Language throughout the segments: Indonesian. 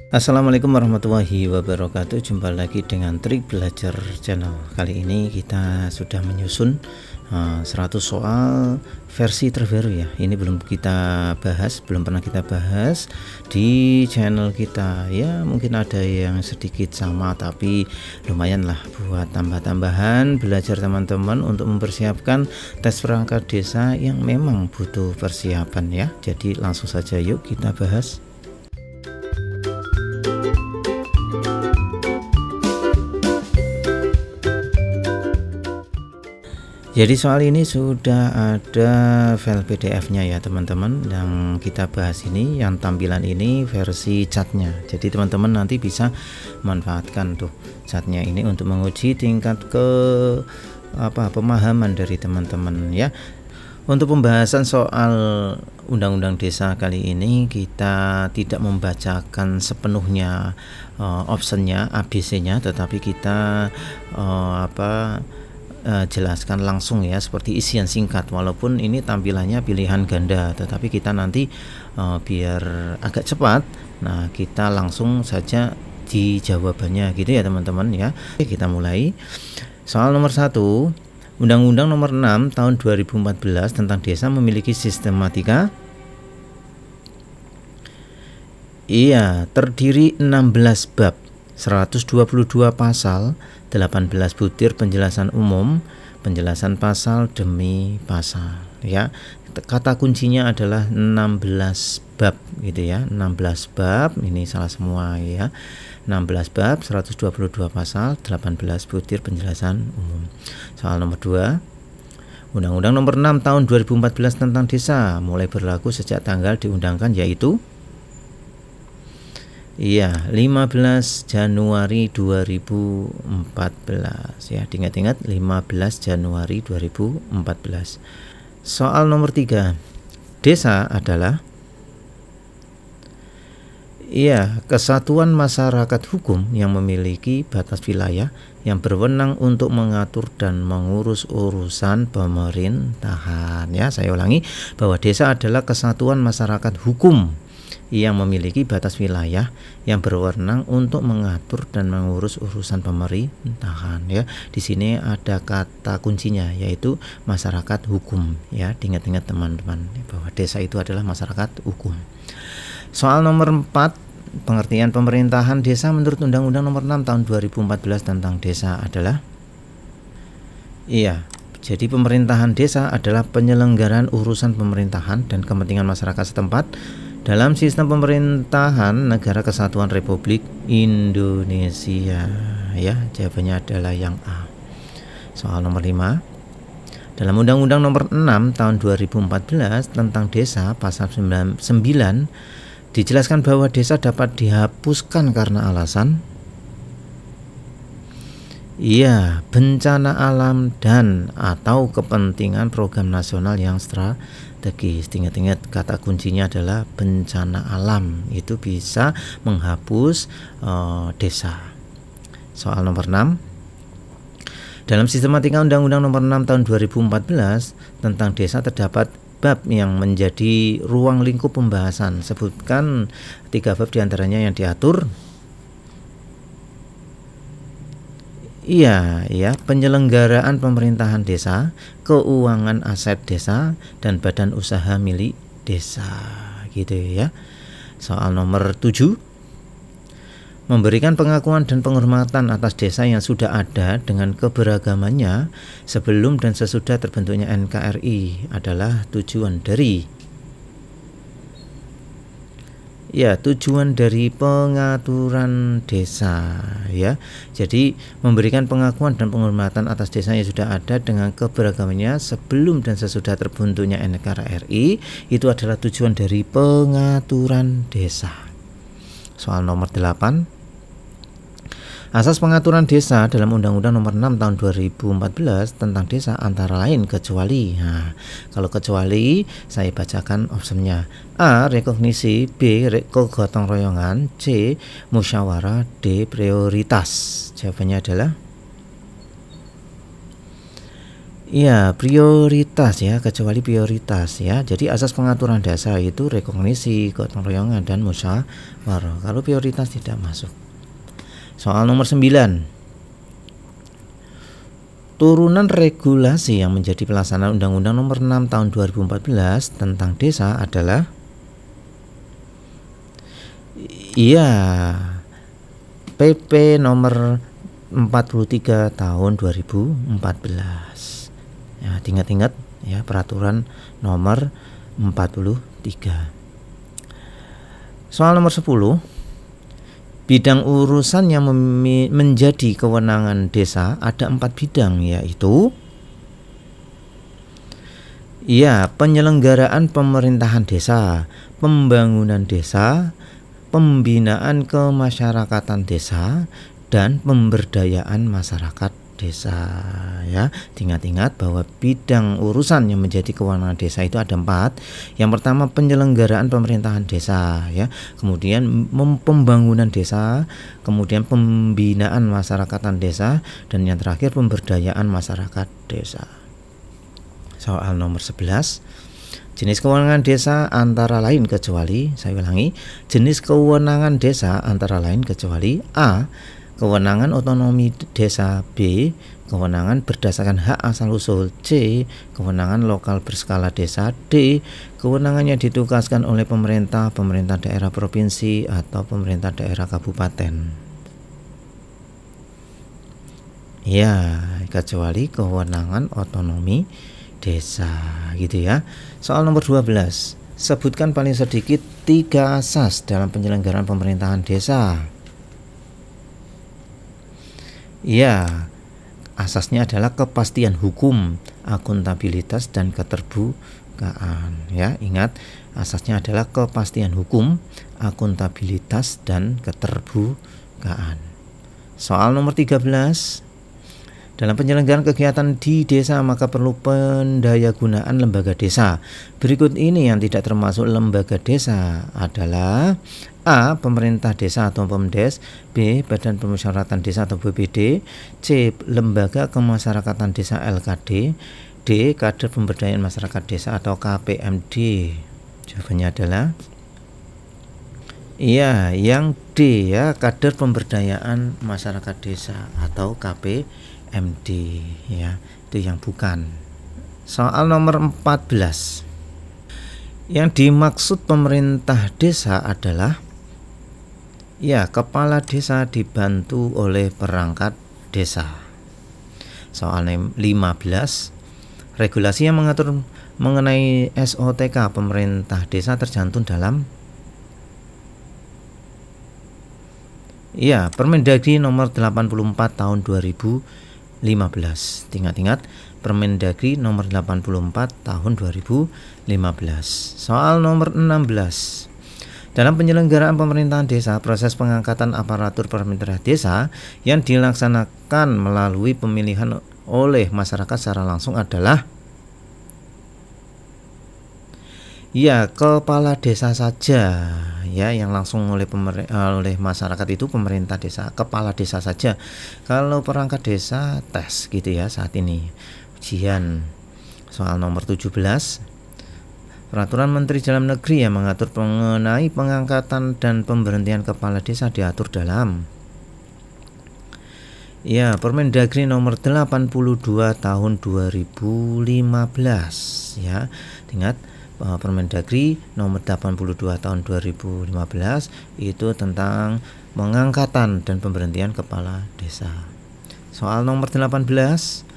Assalamualaikum warahmatullahi wabarakatuh. Jumpa lagi dengan Trik Belajar Channel. Kali ini kita sudah menyusun 100 soal versi terbaru ya. Ini belum kita bahas, belum pernah kita bahas di channel kita. Ya mungkin ada yang sedikit sama, tapi lumayan lah buat tambah-tambahan belajar teman-teman untuk mempersiapkan tes perangkat desa yang memang butuh persiapan ya. Jadi langsung saja yuk kita bahas. Jadi soal ini sudah ada file PDF-nya ya teman-teman. Yang kita bahas ini, yang tampilan ini versi catnya. Jadi teman-teman nanti bisa manfaatkan tuh catnya ini untuk menguji tingkat pemahaman dari teman-teman ya. Untuk pembahasan soal Undang-Undang Desa kali ini kita tidak membacakan sepenuhnya optionnya ABC-nya, tetapi kita jelaskan langsung ya, seperti isian singkat. Walaupun ini tampilannya pilihan ganda, tetapi kita nanti biar agak cepat, nah kita langsung saja di jawabannya gitu ya teman-teman ya. Oke, kita mulai. Soal nomor 1, Undang-Undang Nomor 6 Tahun 2014 tentang Desa memiliki sistematika terdiri 16 bab, 122 pasal, 18 butir penjelasan umum, penjelasan pasal demi pasal ya. Kata kuncinya adalah 16 bab gitu ya. 16 bab, ini salah semua ya. 16 bab, 122 pasal, 18 butir penjelasan umum. Soal nomor 2, Undang-Undang Nomor 6 Tahun 2014 tentang Desa mulai berlaku sejak tanggal diundangkan, yaitu 15 Januari 2014 ya, diingat-ingat 15 Januari 2014. Soal nomor 3, desa adalah kesatuan masyarakat hukum yang memiliki batas wilayah yang berwenang untuk mengatur dan mengurus urusan pemerintahan ya. Saya ulangi bahwa desa adalah kesatuan masyarakat hukum yang memiliki batas wilayah yang berwenang untuk mengatur dan mengurus urusan pemerintahan ya. Di sini ada kata kuncinya, yaitu masyarakat hukum ya. Diingat-ingat teman-teman bahwa desa itu adalah masyarakat hukum. Soal nomor 4, pengertian pemerintahan desa menurut Undang-Undang Nomor 6 Tahun 2014 tentang Desa adalah jadi pemerintahan desa adalah penyelenggaraan urusan pemerintahan dan kepentingan masyarakat setempat dalam sistem pemerintahan Negara Kesatuan Republik Indonesia ya. Jawabannya adalah yang A. Soal nomor 5, dalam Undang-Undang Nomor 6 Tahun 2014 tentang Desa pasal 9 dijelaskan bahwa desa dapat dihapuskan karena alasan bencana alam dan atau kepentingan program nasional yang strategis. Ingat-ingat kata kuncinya adalah bencana alam, itu bisa menghapus desa. Soal nomor 6, dalam sistematika Undang-Undang Nomor 6 Tahun 2014 tentang Desa terdapat bab yang menjadi ruang lingkup pembahasan. Sebutkan 3 bab diantaranya yang diatur penyelenggaraan pemerintahan desa, keuangan aset desa, dan badan usaha milik desa gitu ya. Soal nomor 7, memberikan pengakuan dan penghormatan atas desa yang sudah ada dengan keberagamannya sebelum dan sesudah terbentuknya NKRI adalah tujuan dari pengaturan desa ya. Jadi memberikan pengakuan dan penghormatan atas desa yang sudah ada dengan keberagamannya sebelum dan sesudah terbentuknya NKRI itu adalah tujuan dari pengaturan desa. Soal nomor 8, asas pengaturan desa dalam Undang-Undang Nomor 6 Tahun 2014 tentang Desa antara lain kecuali. Nah, kalau kecuali saya bacakan opsinya. A. Rekognisi, B. Kegotong royongan, C. Musyawarah, D. Prioritas. Jawabannya adalah Iya, prioritas ya, kecuali prioritas ya. Jadi asas pengaturan desa itu rekognisi, gotong royongan, dan musyawarah. Kalau prioritas tidak masuk. Soal nomor 9. Turunan regulasi yang menjadi pelaksanaan Undang-Undang Nomor 6 Tahun 2014 tentang desa adalah PP Nomor 43 Tahun 2014. Ya, ingat-ingat ya, peraturan nomor 43. Soal nomor 10. Bidang urusan yang menjadi kewenangan desa ada 4 bidang, yaitu penyelenggaraan pemerintahan desa, pembangunan desa, pembinaan kemasyarakatan desa, dan pemberdayaan masyarakat desa ya. Ingat-ingat bahwa bidang urusan yang menjadi kewenangan desa itu ada 4. Yang pertama penyelenggaraan pemerintahan desa ya, kemudian pembangunan desa, kemudian pembinaan masyarakatan desa, dan yang terakhir pemberdayaan masyarakat desa. Soal nomor 11. Jenis kewenangan desa antara lain kecuali, saya ulangi, jenis kewenangan desa antara lain kecuali A. Kewenangan otonomi desa, B. Kewenangan berdasarkan hak asal usul, C. Kewenangan lokal berskala desa, D. Kewenangannya ditugaskan oleh pemerintah daerah provinsi atau pemerintah daerah kabupaten. Ya, kecuali kewenangan otonomi desa gitu ya. Soal nomor 12. Sebutkan paling sedikit 3 asas dalam penyelenggaraan pemerintahan desa. Ya, asasnya adalah kepastian hukum, akuntabilitas, dan keterbukaan. Ya, ingat asasnya adalah kepastian hukum, akuntabilitas, dan keterbukaan. Soal nomor 13. Dalam penyelenggaraan kegiatan di desa maka perlu pendayagunaan lembaga desa. Berikut ini yang tidak termasuk lembaga desa adalah A. Pemerintah desa atau Pemdes, B. Badan Pemusyawaratan Desa atau BPD, C. Lembaga Kemasyarakatan Desa LKD, D. Kader Pemberdayaan Masyarakat Desa atau KPMD. Jawabannya adalah yang D ya, Kader Pemberdayaan Masyarakat Desa atau KPMD ya, itu yang bukan. Soal nomor 14. Yang dimaksud pemerintah desa adalah kepala desa dibantu oleh perangkat desa. Soal 15. Regulasi yang mengatur mengenai SOTK pemerintah desa tercantum dalam Permendagri nomor 84 tahun 2015. Ingat-ingat Permendagri nomor 84 tahun 2015. Soal nomor 16. Dalam penyelenggaraan pemerintahan desa, proses pengangkatan aparatur pemerintah desa yang dilaksanakan melalui pemilihan oleh masyarakat secara langsung adalah kepala desa saja ya, yang langsung oleh masyarakat itu pemerintah desa, kepala desa saja. Kalau perangkat desa tes gitu ya saat ini ujian. Soal nomor 17. Peraturan Menteri Dalam Negeri yang mengatur mengenai pengangkatan dan pemberhentian kepala desa diatur dalam Permendagri nomor 82 tahun 2015 ya. Ingat Permendagri nomor 82 tahun 2015 itu tentang pengangkatan dan pemberhentian kepala desa. Soal nomor 18.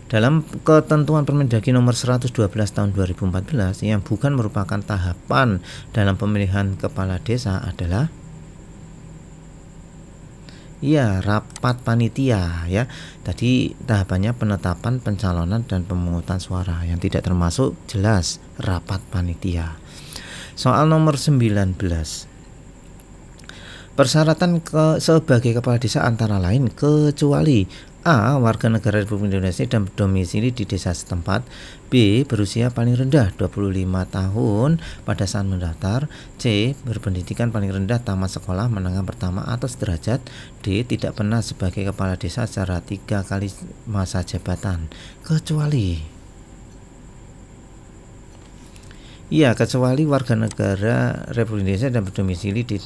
Dalam ketentuan Permendagri nomor 112 tahun 2014 yang bukan merupakan tahapan dalam pemilihan kepala desa adalah rapat panitia ya. Tadi tahapannya penetapan, pencalonan, dan pemungutan suara, yang tidak termasuk jelas rapat panitia. Soal nomor 19. Persyaratan sebagai kepala desa antara lain kecuali A. Warga negara Republik Indonesia dan berdomisili di desa setempat. B. Berusia paling rendah 25 tahun pada saat mendaftar. C. Berpendidikan paling rendah tamat sekolah menengah pertama atau sederajat. D. Tidak pernah sebagai kepala desa secara 3 kali masa jabatan, kecuali warga negara Republik Indonesia dan berdomisili di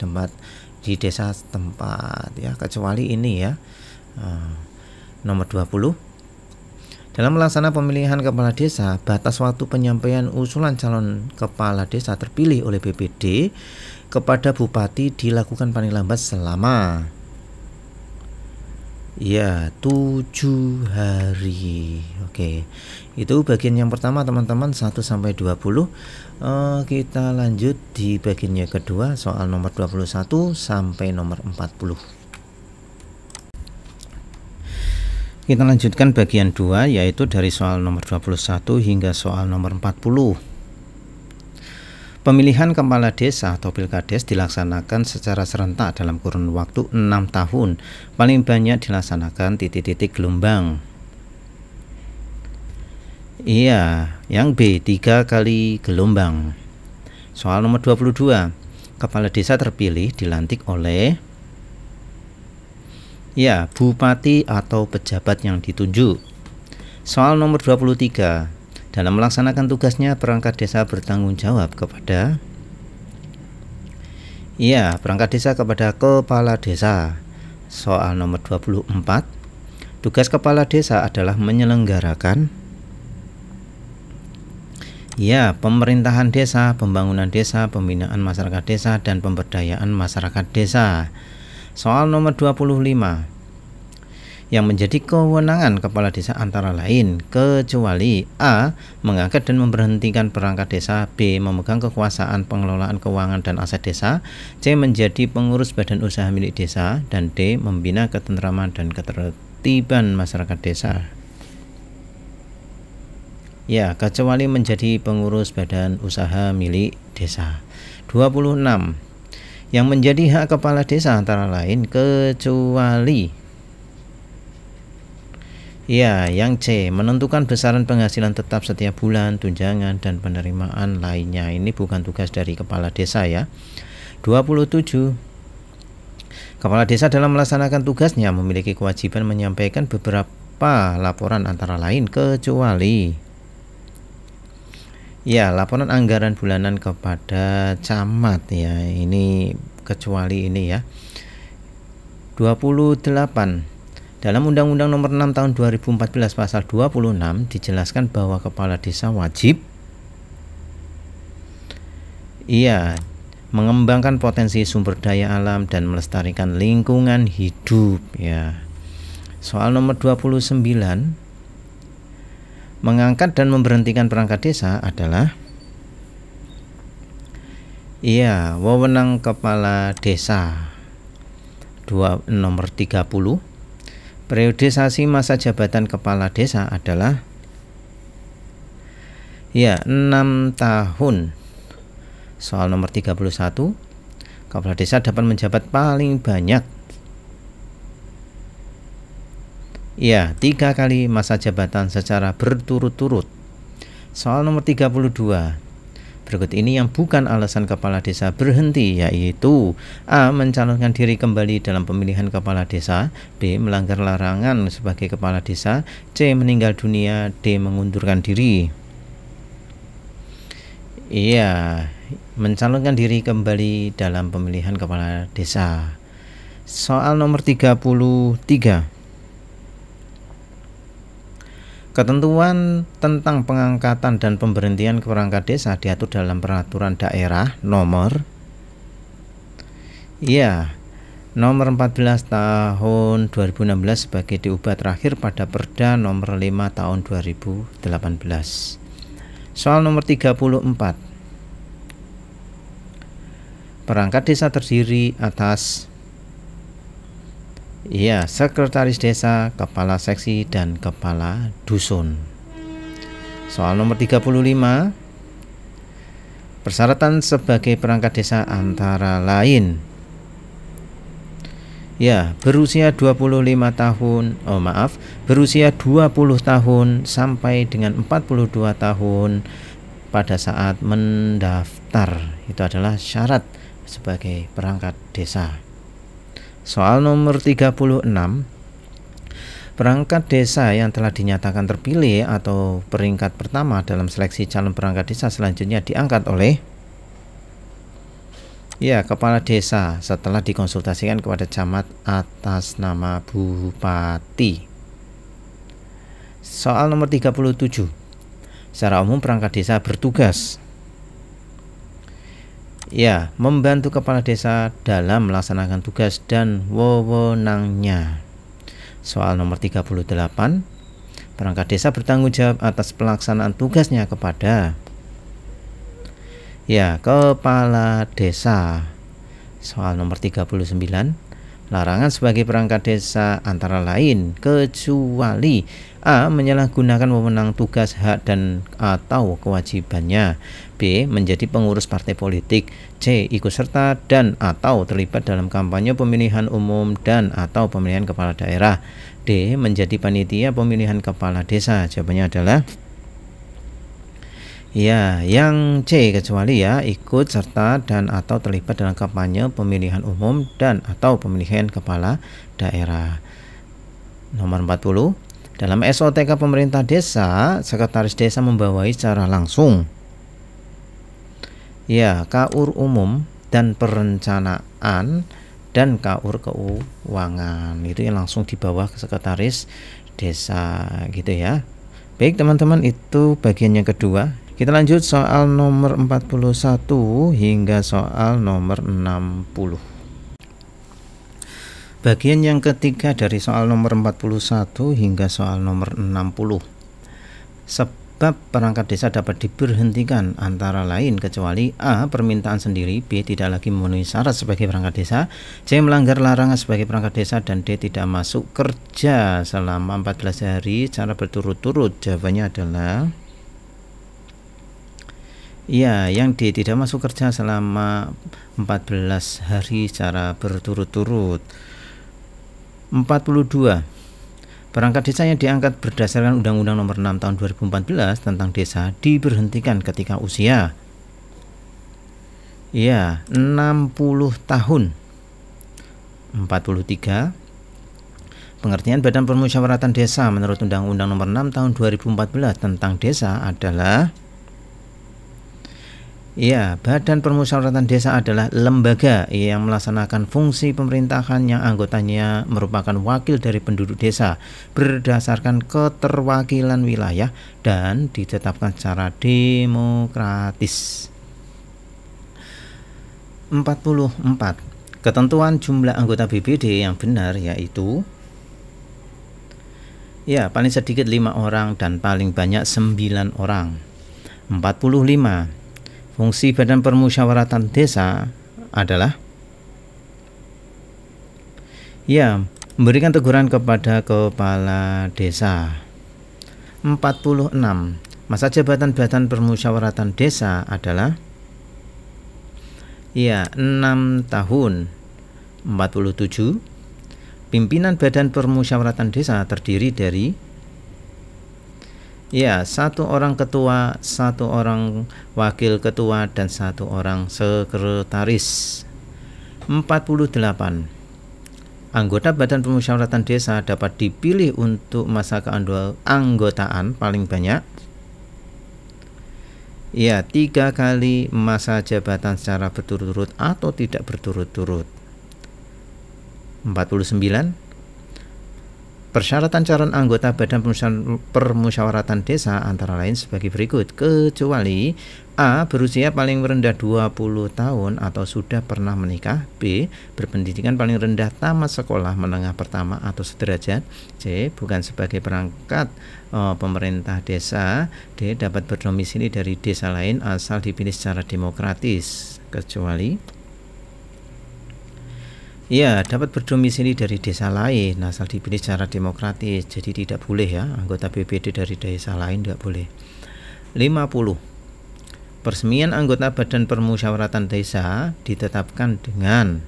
desa setempat, ya, kecuali ini, ya. Nomor 20. Dalam melaksanakan pemilihan kepala desa, batas waktu penyampaian usulan calon kepala desa terpilih oleh BPD kepada bupati dilakukan paling lambat selama 7 hari. Oke. Itu bagian yang pertama, teman-teman, 1 sampai 20. Kita lanjut di bagian yang kedua, soal nomor 21 sampai nomor 40. Kita lanjutkan bagian 2, yaitu dari soal nomor 21 hingga soal nomor 40. Pemilihan kepala desa atau pilkades dilaksanakan secara serentak dalam kurun waktu 6 tahun. Paling banyak dilaksanakan titik-titik gelombang. Yang B, 3 kali gelombang. Soal nomor 22. Kepala desa terpilih dilantik oleh bupati atau pejabat yang ditunjuk. Soal nomor 23. Dalam melaksanakan tugasnya, perangkat desa bertanggung jawab kepada kepala desa. Soal nomor 24. Tugas kepala desa adalah menyelenggarakan pemerintahan desa, pembangunan desa, pembinaan masyarakat desa, dan pemberdayaan masyarakat desa. Soal nomor 25. Yang menjadi kewenangan kepala desa antara lain, kecuali A. Mengangkat dan memberhentikan perangkat desa. B. Memegang kekuasaan pengelolaan keuangan dan aset desa. C. Menjadi pengurus badan usaha milik desa. Dan D. Membina ketentraman dan ketertiban masyarakat desa. Kecuali menjadi pengurus badan usaha milik desa. 26. Yang menjadi hak kepala desa antara lain, kecuali yang C. Menentukan besaran penghasilan tetap setiap bulan, tunjangan, dan penerimaan lainnya. Ini bukan tugas dari kepala desa, ya. 27. Kepala desa dalam melaksanakan tugasnya memiliki kewajiban menyampaikan beberapa laporan antara lain, kecuali laporan anggaran bulanan kepada camat, ya. Ini kecuali ini, ya. 28. Dalam Undang-Undang Nomor 6 Tahun 2014 Pasal 26 dijelaskan bahwa kepala desa wajib mengembangkan potensi sumber daya alam dan melestarikan lingkungan hidup, ya. Soal nomor 29. Mengangkat dan memberhentikan perangkat desa adalah wewenang kepala desa. Nomor 30. Periodisasi masa jabatan kepala desa adalah 6 tahun. Soal nomor 31. Kepala desa dapat menjabat paling banyak 3 kali masa jabatan secara berturut-turut. Soal nomor 32. Berikut ini yang bukan alasan kepala desa berhenti, yaitu A. Mencalonkan diri kembali dalam pemilihan kepala desa. B. Melanggar larangan sebagai kepala desa. C. Meninggal dunia. D. Mengundurkan diri. Mencalonkan diri kembali dalam pemilihan kepala desa. Soal nomor 33. Ketentuan tentang pengangkatan dan pemberhentian perangkat desa diatur dalam peraturan daerah nomor 14 tahun 2016 sebagai diubah terakhir pada Perda nomor 5 tahun 2018. Soal nomor 34. Perangkat desa terdiri atas sekretaris desa, kepala seksi, dan kepala dusun. Soal nomor 35. Persyaratan sebagai perangkat desa antara lain Ya, berusia 25 tahun, berusia 20 tahun sampai dengan 42 tahun pada saat mendaftar. Itu adalah syarat sebagai perangkat desa. Soal nomor 36. Perangkat desa yang telah dinyatakan terpilih atau peringkat pertama dalam seleksi calon perangkat desa selanjutnya diangkat oleh kepala desa setelah dikonsultasikan kepada camat atas nama bupati. Soal nomor 37. Secara umum perangkat desa bertugas membantu kepala desa dalam melaksanakan tugas dan wewenangnya. Soal nomor 38. Perangkat desa bertanggung jawab atas pelaksanaan tugasnya kepada kepala desa. Soal nomor 39. Larangan sebagai perangkat desa antara lain kecuali A. Menyalahgunakan wewenang tugas, hak dan atau kewajibannya. B. Menjadi pengurus partai politik. C. Ikut serta dan atau terlibat dalam kampanye pemilihan umum dan atau pemilihan kepala daerah. D. Menjadi panitia pemilihan kepala desa. Jawabannya adalah yang C, kecuali ikut serta dan atau terlibat dalam kampanye pemilihan umum dan atau pemilihan kepala daerah. Nomor 40. Dalam SOTK pemerintah desa, sekretaris desa membawai secara langsung KUR umum dan perencanaan dan KUR keuangan. Itu yang langsung di bawah ke sekretaris desa gitu ya. Baik teman-teman, itu bagian yang kedua. Kita lanjut soal nomor 41 hingga soal nomor 60. Bagian yang ketiga dari soal nomor 41 hingga soal nomor 60. Sebab perangkat desa dapat diberhentikan antara lain kecuali A. Permintaan sendiri, B. Tidak lagi memenuhi syarat sebagai perangkat desa, C. Melanggar larangan sebagai perangkat desa, dan D. Tidak masuk kerja selama 14 hari secara berturut-turut. Jawabannya adalah yang D. Tidak masuk kerja selama 14 hari secara berturut-turut. 42. Perangkat desa yang diangkat berdasarkan Undang-Undang Nomor 6 Tahun 2014 tentang desa diberhentikan ketika usia 60 tahun. 43. Pengertian Badan Permusyawaratan Desa menurut Undang-Undang Nomor 6 Tahun 2014 tentang desa adalah Badan Permusyawaratan Desa adalah lembaga yang melaksanakan fungsi pemerintahan yang anggotanya merupakan wakil dari penduduk desa berdasarkan keterwakilan wilayah dan ditetapkan secara demokratis. 44. Ketentuan jumlah anggota BPD yang benar yaitu paling sedikit 5 orang dan paling banyak 9 orang. 45. Fungsi Badan Permusyawaratan Desa adalah memberikan teguran kepada kepala desa. 46. Masa jabatan Badan Permusyawaratan Desa adalah 6 tahun. 47. Pimpinan Badan Permusyawaratan Desa terdiri dari 1 orang ketua, 1 orang wakil ketua, dan 1 orang sekretaris. 48. Anggota Badan Permusyawaratan Desa dapat dipilih untuk masa keanggotaan paling banyak 3 kali masa jabatan secara berturut-turut atau tidak berturut-turut. 49. Persyaratan calon anggota Badan Permusyawaratan Desa antara lain sebagai berikut, kecuali A. Berusia paling rendah 20 tahun atau sudah pernah menikah, B. Berpendidikan paling rendah tamat sekolah menengah pertama atau sederajat, C. Bukan sebagai perangkat pemerintah desa, D. Dapat berdomisili dari desa lain asal dipilih secara demokratis, kecuali dapat berdomisili dari desa lain asal dipilih secara demokratis. Jadi tidak boleh anggota BPD dari desa lain tidak boleh. 50. Peresmian anggota Badan Permusyawaratan Desa ditetapkan dengan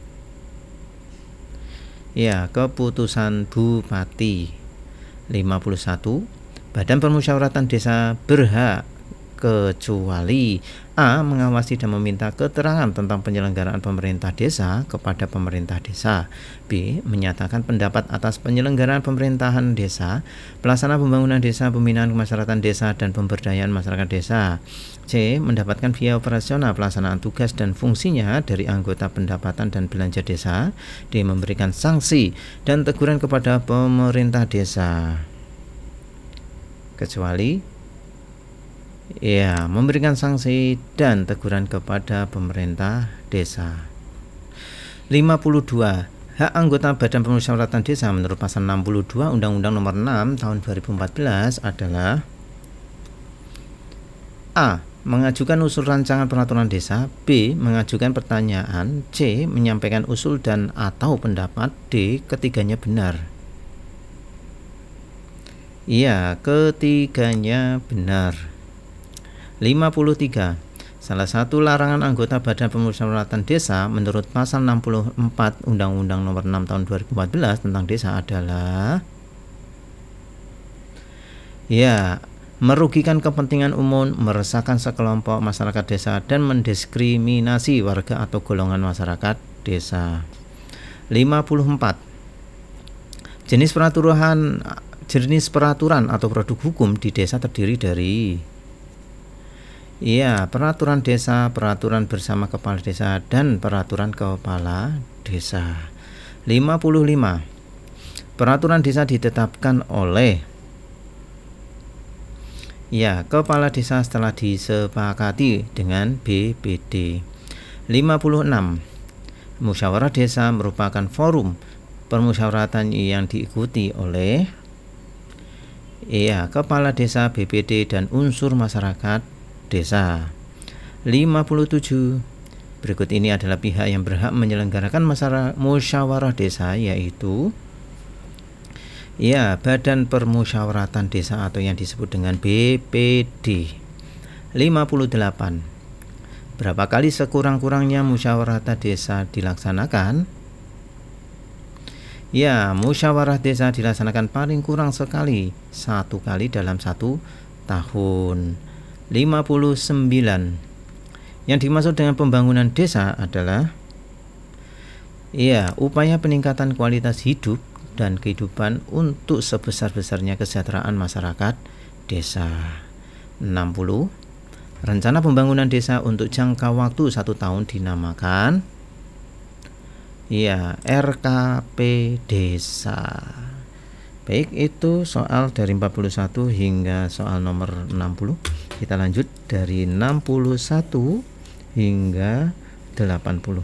Ya, keputusan Bupati. 51. Badan Permusyawaratan Desa berhak kecuali A. mengawasi dan meminta keterangan tentang penyelenggaraan pemerintah desa kepada pemerintah desa, B. menyatakan pendapat atas penyelenggaraan pemerintahan desa, pelaksanaan pembangunan desa, pembinaan kemasyarakatan desa, dan pemberdayaan masyarakat desa, C. mendapatkan biaya operasional pelaksanaan tugas dan fungsinya dari anggota pendapatan dan belanja desa, D. memberikan sanksi dan teguran kepada pemerintah desa. Kecuali ya, memberikan sanksi dan teguran kepada pemerintah desa. 52. Hak anggota Badan Permusyawaratan Desa menurut pasal 62 Undang-Undang Nomor 6 Tahun 2014 adalah A. mengajukan usul rancangan peraturan desa, B. mengajukan pertanyaan, C. menyampaikan usul dan atau pendapat, D. ketiganya benar. Iya, ketiganya benar. 53. Salah satu larangan anggota Badan Permusyawaratan Desa menurut pasal 64 Undang-Undang Nomor 6 Tahun 2014 tentang desa adalah ya, merugikan kepentingan umum, meresahkan sekelompok masyarakat desa, dan mendiskriminasi warga atau golongan masyarakat desa. 54. Jenis peraturan atau produk hukum di desa terdiri dari peraturan desa, peraturan bersama kepala desa, dan peraturan kepala desa. 55. Peraturan desa ditetapkan oleh kepala desa setelah disepakati dengan BPD. 56. Musyawarah desa merupakan forum permusyawaratan yang diikuti oleh kepala desa, BPD, dan unsur masyarakat desa. 57. Berikut ini adalah pihak yang berhak menyelenggarakan musyawarah desa, yaitu Badan Permusyawaratan Desa atau yang disebut dengan BPD. 58. Berapa kali sekurang-kurangnya musyawarah desa dilaksanakan? Musyawarah desa dilaksanakan paling kurang sekali, 1 kali dalam 1 tahun. 59. Yang dimaksud dengan pembangunan desa adalah upaya peningkatan kualitas hidup dan kehidupan untuk sebesar-besarnya kesejahteraan masyarakat desa. 60. Rencana pembangunan desa untuk jangka waktu 1 tahun dinamakan RKP Desa. Baik, itu soal dari 41 hingga soal nomor 60. Kita lanjut dari 61 hingga 80.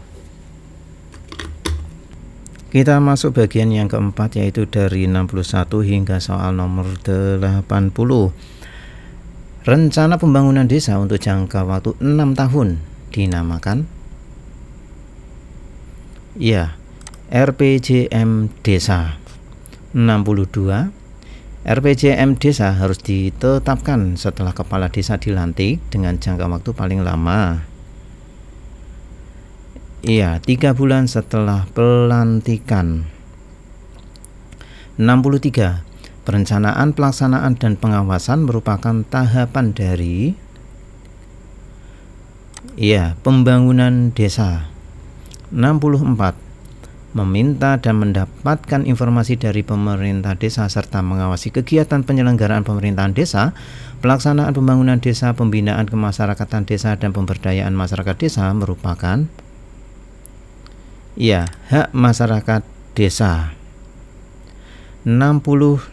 Kita masuk bagian yang keempat, yaitu dari 61 hingga soal nomor 80. Rencana pembangunan desa untuk jangka waktu 6 tahun dinamakan RPJM Desa. 62. RPJM Desa harus ditetapkan setelah kepala desa dilantik dengan jangka waktu paling lama 3 bulan setelah pelantikan. 63. Perencanaan, pelaksanaan, dan pengawasan merupakan tahapan dari pembangunan desa. 64. Meminta dan mendapatkan informasi dari pemerintah desa serta mengawasi kegiatan penyelenggaraan pemerintahan desa, pelaksanaan pembangunan desa, pembinaan kemasyarakatan desa, dan pemberdayaan masyarakat desa merupakan hak masyarakat desa. 65.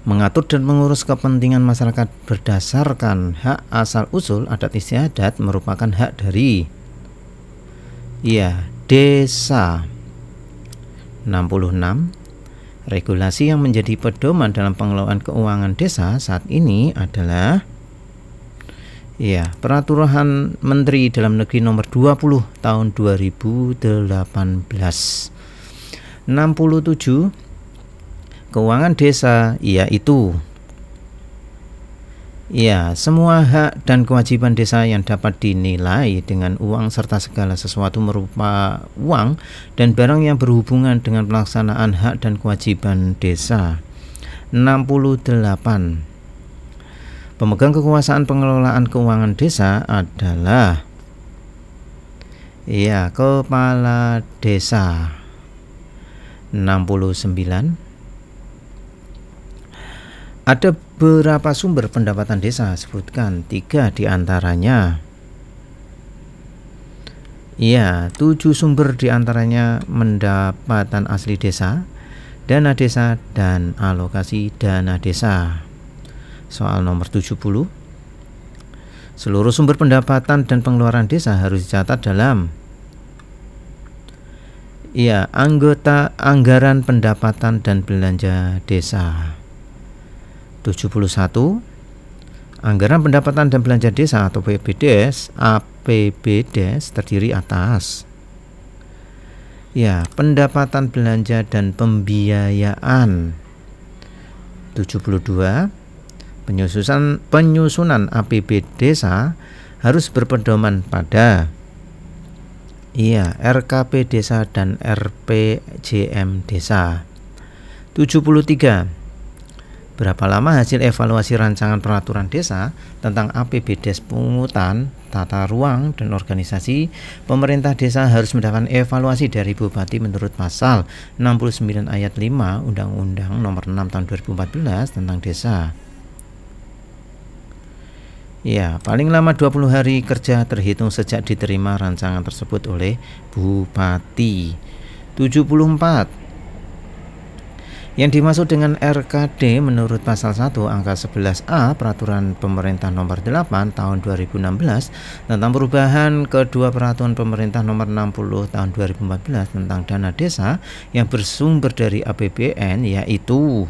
Mengatur dan mengurus kepentingan masyarakat berdasarkan hak asal-usul adat istiadat merupakan hak dari desa. 66. Regulasi yang menjadi pedoman dalam pengelolaan keuangan desa saat ini adalah Peraturan Menteri Dalam Negeri Nomor 20 Tahun 2018. 67. Keuangan desa yaitu Ya, semua hak dan kewajiban desa yang dapat dinilai dengan uang serta segala sesuatu merupa uang dan barang yang berhubungan dengan pelaksanaan hak dan kewajiban desa. 68. Pemegang kekuasaan pengelolaan keuangan desa adalah kepala desa. 69. Ada berapa sumber pendapatan desa? Sebutkan 3 diantaranya. 7 sumber diantaranya pendapatan asli desa, dana desa, dan alokasi dana desa. Soal nomor 70. Seluruh sumber pendapatan dan pengeluaran desa harus dicatat dalam anggota anggaran pendapatan dan belanja desa. 71. Anggaran pendapatan dan belanja desa atau APBDes terdiri atas pendapatan belanja dan pembiayaan. 72. Penyusunan APB desa harus berpedoman pada RKP desa dan RPJM desa. 73. Berapa lama hasil evaluasi rancangan peraturan desa tentang APBDes pungutan, tata ruang, dan organisasi pemerintah desa harus mendapatkan evaluasi dari Bupati menurut pasal 69 ayat 5 Undang-Undang Nomor 6 Tahun 2014 tentang desa. Paling lama 20 hari kerja terhitung sejak diterima rancangan tersebut oleh Bupati. 74. Yang dimaksud dengan RKD menurut pasal 1 angka 11A Peraturan Pemerintah Nomor 8 Tahun 2016 tentang perubahan kedua Peraturan Pemerintah Nomor 60 Tahun 2014 tentang dana desa yang bersumber dari APBN yaitu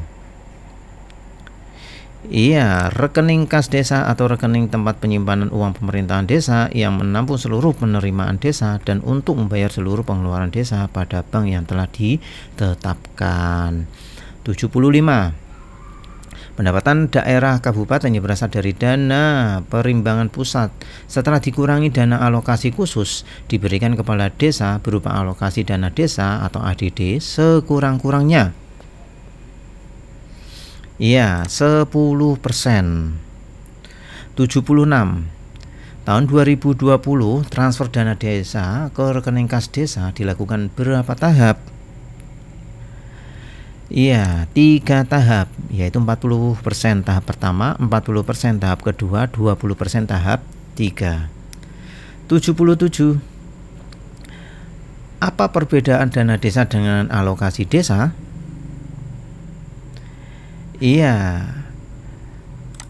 rekening kas desa atau rekening tempat penyimpanan uang pemerintahan desa yang menampung seluruh penerimaan desa dan untuk membayar seluruh pengeluaran desa pada bank yang telah ditetapkan. 75. Pendapatan daerah kabupaten yang berasal dari dana perimbangan pusat setelah dikurangi dana alokasi khusus diberikan kepala desa berupa alokasi dana desa atau ADD sekurang-kurangnya 10%. 76. Tahun 2020 transfer dana desa ke rekening kas desa dilakukan berapa tahap? 3 tahap, yaitu 40% tahap pertama, 40% tahap kedua, 20% tahap 3. 77. Apa perbedaan dana desa dengan alokasi desa?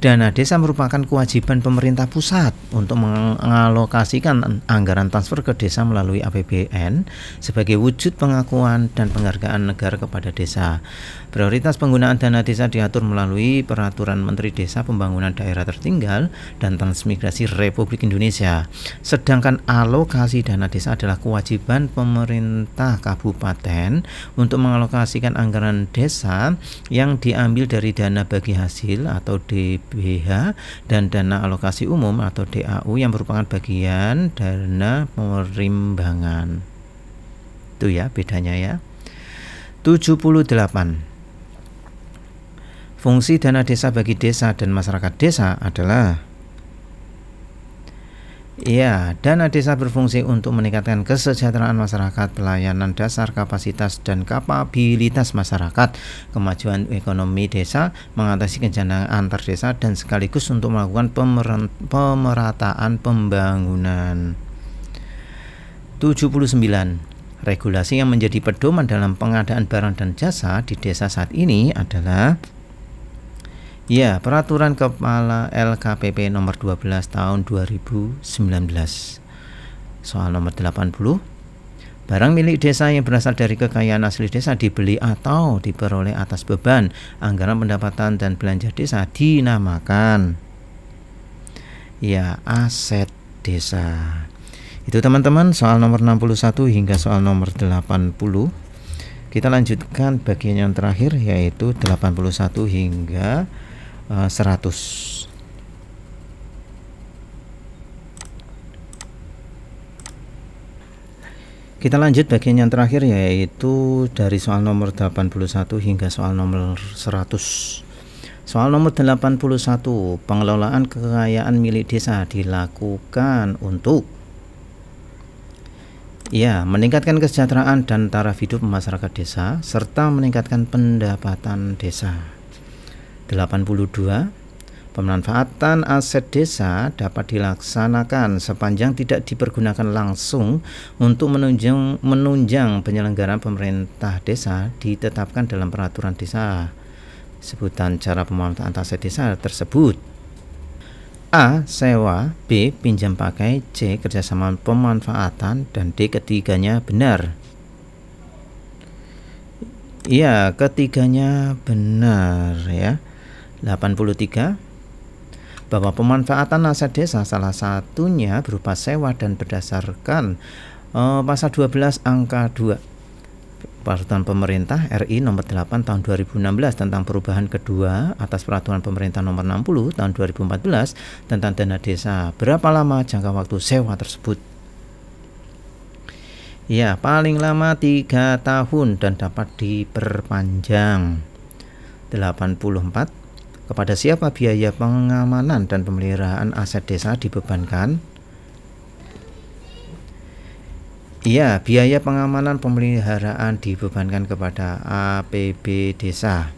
Dana desa merupakan kewajiban pemerintah pusat untuk mengalokasikan anggaran transfer ke desa melalui APBN sebagai wujud pengakuan dan penghargaan negara kepada desa. Prioritas penggunaan dana desa diatur melalui Peraturan Menteri Desa Pembangunan Daerah Tertinggal dan Transmigrasi Republik Indonesia. Sedangkan alokasi dana desa adalah kewajiban pemerintah kabupaten untuk mengalokasikan anggaran desa yang diambil dari dana bagi hasil atau DBH dan dana alokasi umum atau DAU yang merupakan bagian dana perimbangan. Itu bedanya 78. Fungsi dana desa bagi desa dan masyarakat desa adalah dana desa berfungsi untuk meningkatkan kesejahteraan masyarakat, pelayanan dasar, kapasitas dan kapabilitas masyarakat, kemajuan ekonomi desa, mengatasi kesenjangan antar desa dan sekaligus untuk melakukan pemerataan pembangunan. 79. Regulasi yang menjadi pedoman dalam pengadaan barang dan jasa di desa saat ini adalah Peraturan Kepala LKPP nomor 12 tahun 2019. Soal nomor 80. Barang milik desa yang berasal dari kekayaan asli desa dibeli atau diperoleh atas beban anggaran pendapatan dan belanja desa dinamakan aset desa. Itu teman-teman soal nomor 61 hingga soal nomor 80. Kita lanjutkan bagian yang terakhir yaitu 81 hingga 100. Kita lanjut bagian yang terakhir, yaitu dari soal nomor 81 hingga soal nomor 100. Soal nomor 81, pengelolaan kekayaan milik desa dilakukan untuk meningkatkan kesejahteraan dan taraf hidup masyarakat desa serta meningkatkan pendapatan desa. 82, pemanfaatan aset desa dapat dilaksanakan sepanjang tidak dipergunakan langsung untuk menunjang penyelenggaraan pemerintah desa ditetapkan dalam peraturan desa. Sebutan cara pemanfaatan aset desa tersebut: A. Sewa, B. Pinjam pakai, C. Kerjasama pemanfaatan, dan D. Ketiganya benar. Iya, ketiganya benar ya. 83, bahwa pemanfaatan aset desa salah satunya berupa sewa dan berdasarkan pasal 12 angka 2 Peraturan Pemerintah RI nomor 8 tahun 2016 tentang perubahan kedua atas Peraturan Pemerintah nomor 60 tahun 2014 tentang dana desa. Berapa lama jangka waktu sewa tersebut? Ya, paling lama 3 tahun dan dapat diperpanjang. 84, kepada siapa biaya pengamanan dan pemeliharaan aset desa dibebankan? Iya, biaya pengamanan pemeliharaan dibebankan kepada APB desa.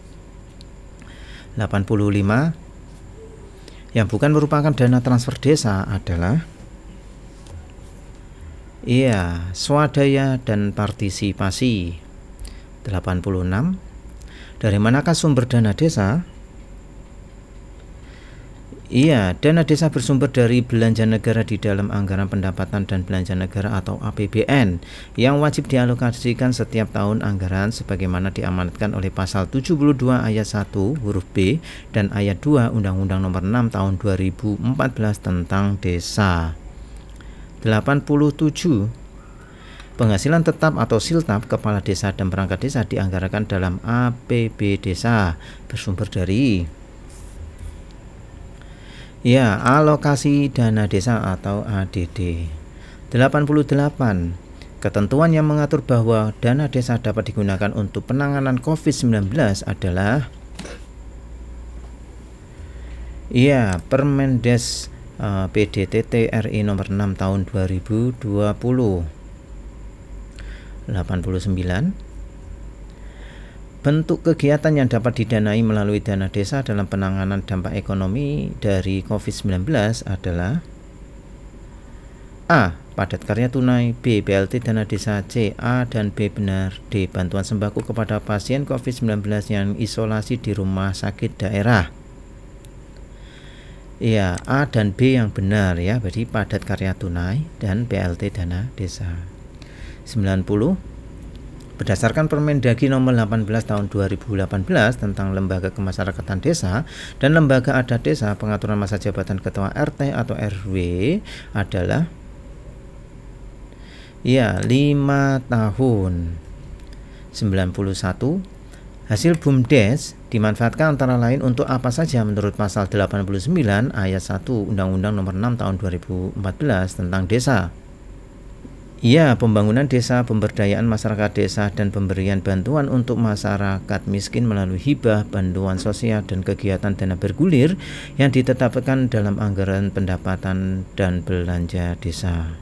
85, yang bukan merupakan dana transfer desa adalah swadaya dan partisipasi. 86, dari manakah sumber dana desa? Dana desa bersumber dari belanja negara di dalam anggaran pendapatan dan belanja negara atau APBN yang wajib dialokasikan setiap tahun anggaran sebagaimana diamanatkan oleh pasal 72 ayat 1 huruf B dan ayat 2 Undang-Undang nomor 6 tahun 2014 tentang desa. 87, penghasilan tetap atau siltap kepala desa dan perangkat desa dianggarkan dalam APB desa bersumber dari alokasi dana desa atau ADD. 88, ketentuan yang mengatur bahwa dana desa dapat digunakan untuk penanganan COVID-19 adalah Permendes PDTT RI nomor 6 tahun 2020. 89, bentuk kegiatan yang dapat didanai melalui dana desa dalam penanganan dampak ekonomi dari COVID-19 adalah A. Padat karya tunai, B. BLT dana desa, C. A dan B benar, D. Bantuan sembako kepada pasien COVID-19 yang isolasi di rumah sakit daerah. A dan B yang benar ya, berarti padat karya tunai dan BLT dana desa. 90, berdasarkan Permendagri nomor 18 tahun 2018 tentang lembaga kemasyarakatan desa dan lembaga adat desa, pengaturan masa jabatan ketua RT atau RW adalah 5 tahun. 91, hasil BUMDes dimanfaatkan antara lain untuk apa saja menurut pasal 89 ayat 1 Undang-Undang nomor 6 tahun 2014 tentang desa. Pembangunan desa, pemberdayaan masyarakat desa, dan pemberian bantuan untuk masyarakat miskin melalui hibah, bantuan sosial, dan kegiatan dana bergulir yang ditetapkan dalam anggaran pendapatan dan belanja desa.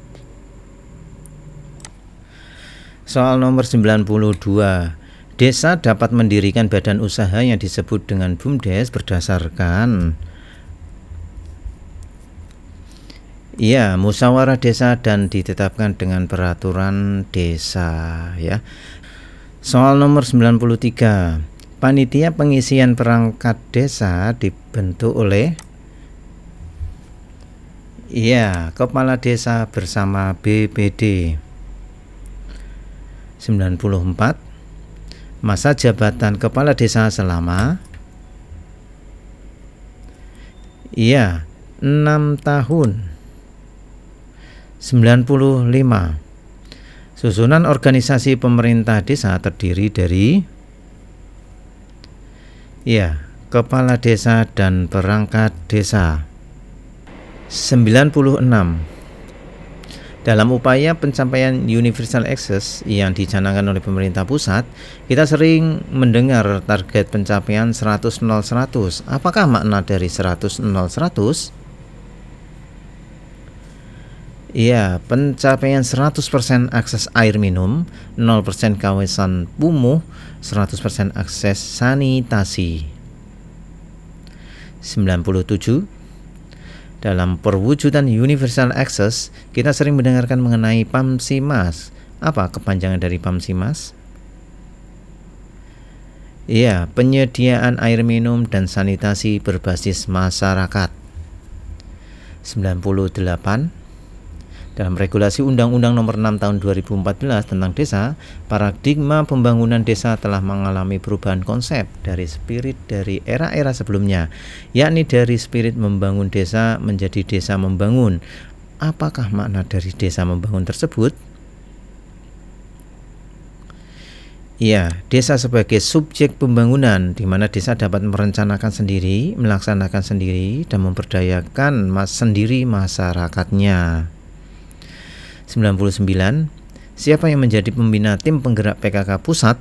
Soal nomor 92, desa dapat mendirikan badan usaha yang disebut dengan BUMDes berdasarkan musyawarah desa dan ditetapkan dengan peraturan desa ya. Soal nomor 93, panitia pengisian perangkat desa dibentuk oleh kepala desa bersama BPD. 94, masa jabatan kepala desa selama 6 tahun. 95, susunan organisasi pemerintah desa terdiri dari kepala desa dan perangkat desa. 96, Dalam upaya pencapaian universal access yang dicanangkan oleh pemerintah pusat, kita sering mendengar target pencapaian 100-0-100. Apakah makna dari 100-0-100? Iya, pencapaian 100% akses air minum, 0% kawasan kumuh, 100% akses sanitasi. 97. Dalam perwujudan universal access, kita sering mendengarkan mengenai PAMSIMAS. Apa kepanjangan dari PAMSIMAS? Iya, penyediaan air minum dan sanitasi berbasis masyarakat. 98. Dalam regulasi Undang-Undang Nomor 6 Tahun 2014 tentang desa, paradigma pembangunan desa telah mengalami perubahan konsep dari spirit dari era-era sebelumnya, yakni dari spirit membangun desa menjadi desa membangun. Apakah makna dari desa membangun tersebut? Ya, desa sebagai subjek pembangunan, di mana desa dapat merencanakan sendiri, melaksanakan sendiri, dan memberdayakan sendiri masyarakatnya. 99. Siapa yang menjadi pembina tim penggerak PKK pusat?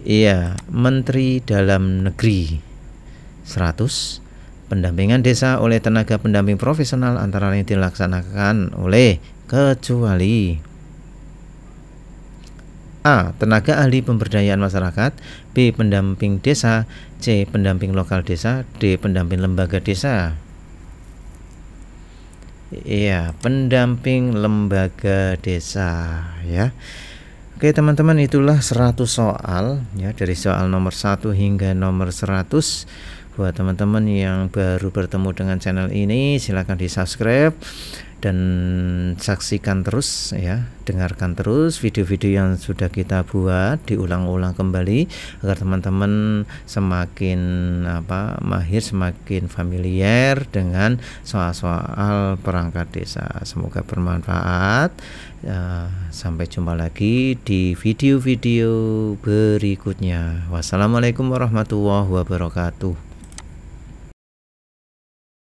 Iya, Menteri Dalam Negeri. 100. Pendampingan desa oleh tenaga pendamping profesional antara lain dilaksanakan oleh kecuali A. Tenaga ahli pemberdayaan masyarakat, B. Pendamping desa, C. Pendamping lokal desa, D. Pendamping lembaga desa. Iya, pendamping lembaga desa ya. Oke teman-teman, itulah 100 soal ya, dari soal nomor 1 hingga nomor 100. Buat teman-teman yang baru bertemu dengan channel ini, silakan di-subscribe dan saksikan terus ya, dengarkan terus video-video yang sudah kita buat, diulang-ulang kembali agar teman-teman semakin mahir, semakin familiar dengan soal-soal perangkat desa. Semoga bermanfaat. Sampai jumpa lagi di video-video berikutnya. Wassalamualaikum warahmatullahi wabarakatuh.